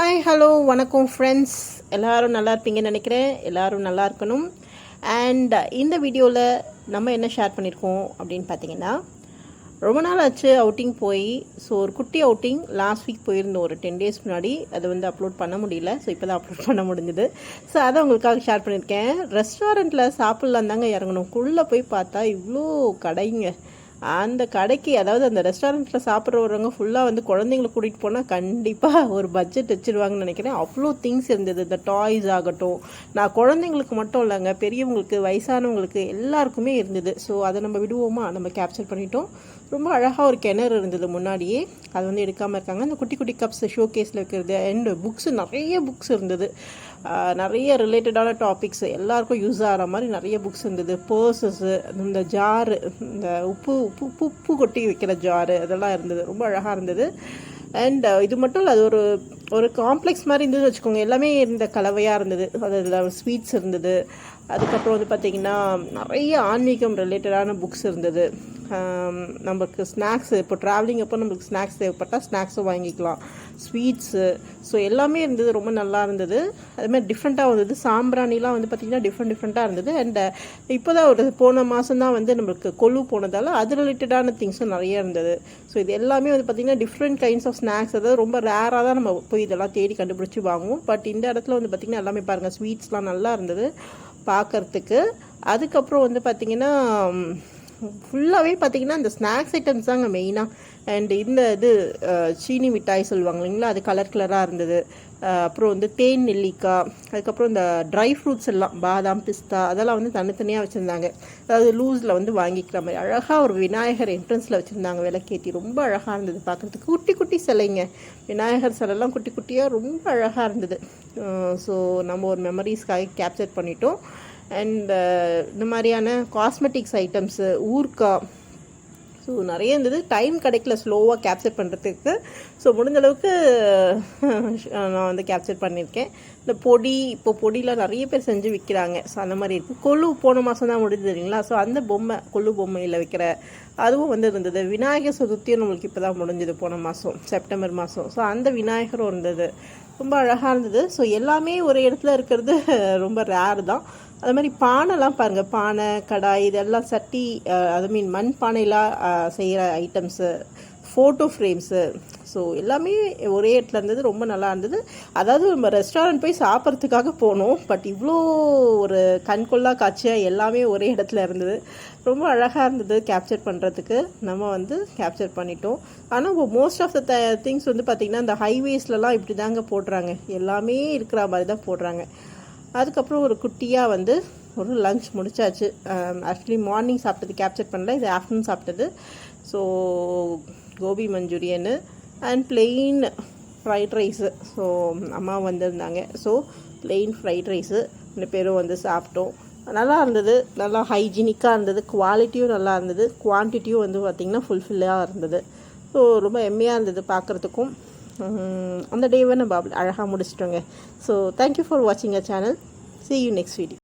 Hi hello வணக்கம் friends, எல்லோரும் நல்லா இருப்பீங்கன்னு நினைக்கிறேன். எல்லோரும் நல்லா இருக்கணும். அண்ட் இந்த வீடியோவில் நம்ம என்ன ஷேர் பண்ணியிருக்கோம் அப்படின்னு பார்த்தீங்கன்னா, ரொம்ப நாள் ஆச்சு அவுட்டிங் போய். ஸோ ஒரு குட்டி அவுட்டிங் லாஸ்ட் வீக் போயிருந்தோம், ஒரு 10 days முன்னாடி. அது அப்லோட் பண்ண முடியல. ஸோ இப்போ தான் அப்லோட் பண்ண முடிஞ்சுது. ஸோ அதை உங்களுக்காக ஷேர் பண்ணியிருக்கேன். ரெஸ்டாரண்ட்டில் சாப்பிட்லாம் தாங்க இறங்கணும். உள்ளே போய் பார்த்தா இவ்வளோ கடைங்க. அந்த கடைக்கு, அதாவது அந்த ரெஸ்டாரண்ட்டில் சாப்பிட்றவங்க ஃபுல்லாக குழந்தைங்களை கூட்டிகிட்டு போனால் கண்டிப்பாக ஒரு பட்ஜெட் வச்சுருவாங்கன்னு நினைக்கிறேன். அவ்வளோ திங்ஸ் இருந்தது. இந்த டாய்ஸ் ஆகட்டும், நான் குழந்தைங்களுக்கு மட்டும் இல்லைங்க, பெரியவங்களுக்கு, வயசானவங்களுக்கு எல்லாருக்குமே இருந்தது. ஸோ அதை நம்ம விடுவோமா, நம்ம கேப்சர் பண்ணிட்டோம். ரொம்ப அழகாக ஒரு கிணறு இருந்தது முன்னாடியே, அது எடுக்காமல் இருக்காங்க. அந்த குட்டி குட்டி கப்ஸ் ஷோ கேஸில் வைக்கிறது. அண்ட் புக்ஸ், நிறைய புக்ஸ் இருந்தது. நிறைய ரிலேட்டடான டாபிக்ஸ், எல்லாருக்கும் யூஸ் ஆகிற மாதிரி நிறைய புக்ஸ் இருந்தது. பர்சஸ்ஸு, இந்த ஜாரு, இந்த உப்பு கொட்டி வைக்கிற ஜாரு, அதெல்லாம் இருந்தது. ரொம்ப அழகாக இருந்தது. அண்ட் இது மட்டும் இல்லை, அது ஒரு காம்ப்ளெக்ஸ் மாதிரி இருந்ததுன்னு வச்சுக்கோங்க. எல்லாமே இந்த கலவையாக இருந்தது. அதில் ஸ்வீட்ஸ் இருந்தது. அதுக்கப்புறம் பார்த்திங்கன்னா நிறைய ஆன்மீகம் ரிலேட்டடான புக்ஸ் இருந்தது. நமக்கு ஸ்நாக்ஸு, இப்போ ட்ராவலிங் அப்போ நம்மளுக்கு ஸ்நாக்ஸ் தேவைப்பட்டால் ஸ்நாக்ஸும் வாங்கிக்கலாம், ஸ்வீட்ஸு. ஸோ எல்லாமே இருந்தது. ரொம்ப நல்லா இருந்தது. அதுமாதிரி டிஃப்ரெண்ட்டாக இருந்தது. சாம்பிராணிலாம் பார்த்திங்கன்னா டிஃப்ரெண்ட்டாக இருந்தது. அண்ட் இப்போ தான் ஒரு போன மாதம் தான் நம்மளுக்கு கொலு போனதால் அது ரிலேட்டடான திங்ஸும் நிறைய இருந்தது. ஸோ இது எல்லாமே பார்த்திங்கன்னா டிஃப்ரெண்ட் கைண்ட்ஸ் ஆஃப் ஸ்நாக்ஸ். அதாவது ரொம்ப ரேராக தான் நம்ம போய் இதெல்லாம் தேடி கண்டுபிடிச்சி வாங்குவோம். பட் இந்த இடத்துல பார்த்திங்கன்னா எல்லாமே பாருங்கள், ஸ்வீட்ஸ்லாம் நல்லா இருந்தது பார்க்குறதுக்கு. அதுக்கப்புறம் பார்த்திங்கன்னா ஃபுல்லாகவே பார்த்திங்கன்னா இந்த ஸ்நாக்ஸ் ஐட்டம்ஸ் தாங்க மெயினாக. அண்ட் இந்த சீனி மிட்டாய் சொல்லுவாங்க இல்லைங்களா, அது கலர் கலராக இருந்தது. அப்புறம் தேன் நெல்லிக்காய், அதுக்கப்புறம் இந்த ட்ரை ஃப்ரூட்ஸ் எல்லாம், பாதாம், பிஸ்தா, அதெல்லாம் தனித்தனியாக வச்சுருந்தாங்க. அதாவது லூஸில் வாங்கிக்கிற மாதிரி அழகாக ஒரு விநாயகர் என்ட்ரன்ஸில் வச்சுருந்தாங்க, விளக்கேற்றி. ரொம்ப அழகாக இருந்தது பார்க்குறதுக்கு. குட்டி குட்டி சிலைங்க, விநாயகர் சிலைலாம் குட்டி குட்டியாக ரொம்ப அழகாக இருந்தது. ஸோ நம்ம ஒரு மெமரிஸ்க்காக கேப்சர் பண்ணிட்டோம். அண்ட் இந்த மாதிரியான காஸ்மெட்டிக்ஸ் ஐட்டம்ஸு, ஊர்க்காய், ஸோ நிறைய இருந்தது. டைம் கிடைக்கல ஸ்லோவாக கேப்சர் பண்ணுறதுக்கு. ஸோ முடிஞ்ச அளவுக்கு நான் கேப்சர் பண்ணியிருக்கேன். இந்த பொடி, இப்போ பொடியில் நிறைய பேர் செஞ்சு விற்கிறாங்க. ஸோ அந்த மாதிரி இருக்குது. கொலு போன மாதம் தான் முடிஞ்சது இல்லைங்களா. ஸோ அந்த பொம்மை, கொலு பொம்மையில் வைக்கிற அதுவும் இருந்தது. விநாயகர் சதுர்த்தியும் நம்மளுக்கு இப்போ தான் முடிஞ்சது, போன மாதம் செப்டம்பர் மாதம். ஸோ அந்த விநாயகரும் இருந்தது. ரொம்ப அழகாக இருந்தது. ஸோ எல்லாமே ஒரு இடத்துல இருக்கிறது ரொம்ப ரேர் தான். அது மாதிரி பானைலாம் பாருங்கள், பானை, கடாய், இதெல்லாம் சட்டி, மண் பானைலாம் செய்கிற ஐட்டம்ஸு, ஃபோட்டோ ஃப்ரேம்ஸு. ஸோ எல்லாமே ஒரே இடத்துல இருந்தது. ரொம்ப நல்லா இருந்தது. அதாவது நம்ம ரெஸ்டாரண்ட் போய் சாப்பிட்றதுக்காக போனோம், பட் இவ்வளோ ஒரு கண்கொள்ளா காட்சியாக எல்லாமே ஒரே இடத்துல இருந்தது. ரொம்ப அழகாக இருந்தது கேப்சர் பண்ணுறதுக்கு. நம்ம கேப்சர் பண்ணிட்டோம். ஆனால் இப்போ மோஸ்ட் ஆஃப் த திங்ஸ் பார்த்திங்கன்னா இந்த ஹைவேஸ்லலாம் இப்படி தாங்க போடுறாங்க, எல்லாமே இருக்கிற மாதிரி தான் போடுறாங்க. அதுக்கப்புறம் ஒரு குட்டியாக ஒரு லஞ்ச் முடிச்சாச்சு. ஆக்சுவலி மார்னிங் சாப்பிட்டது கேப்சர் பண்ணல, இது ஆஃப்டர்நூன் சாப்பிட்டது. So gobi Manchurian and plain fried rice. So அம்மா வந்திருந்தாங்க. ஸோ பிளெயின் ஃப்ரைட் ரைஸு 2 பேரும் சாப்பிட்டோம். நல்லா இருந்தது. நல்லா ஹைஜீனிக்காக இருந்தது. குவாலிட்டியும் நல்லா இருந்தது. குவான்டிட்டியும் பார்த்திங்கன்னா ஃபுல்ஃபில்லாக இருந்தது. ஸோ ரொம்ப எம்மையாக இருந்தது பார்க்குறதுக்கும். அந்த டேவை நம்ம அழகாக முடிச்சிட்டோங்க. ஸோ தேங்க்யூ ஃபார் வாட்சிங் a channel. See you next video.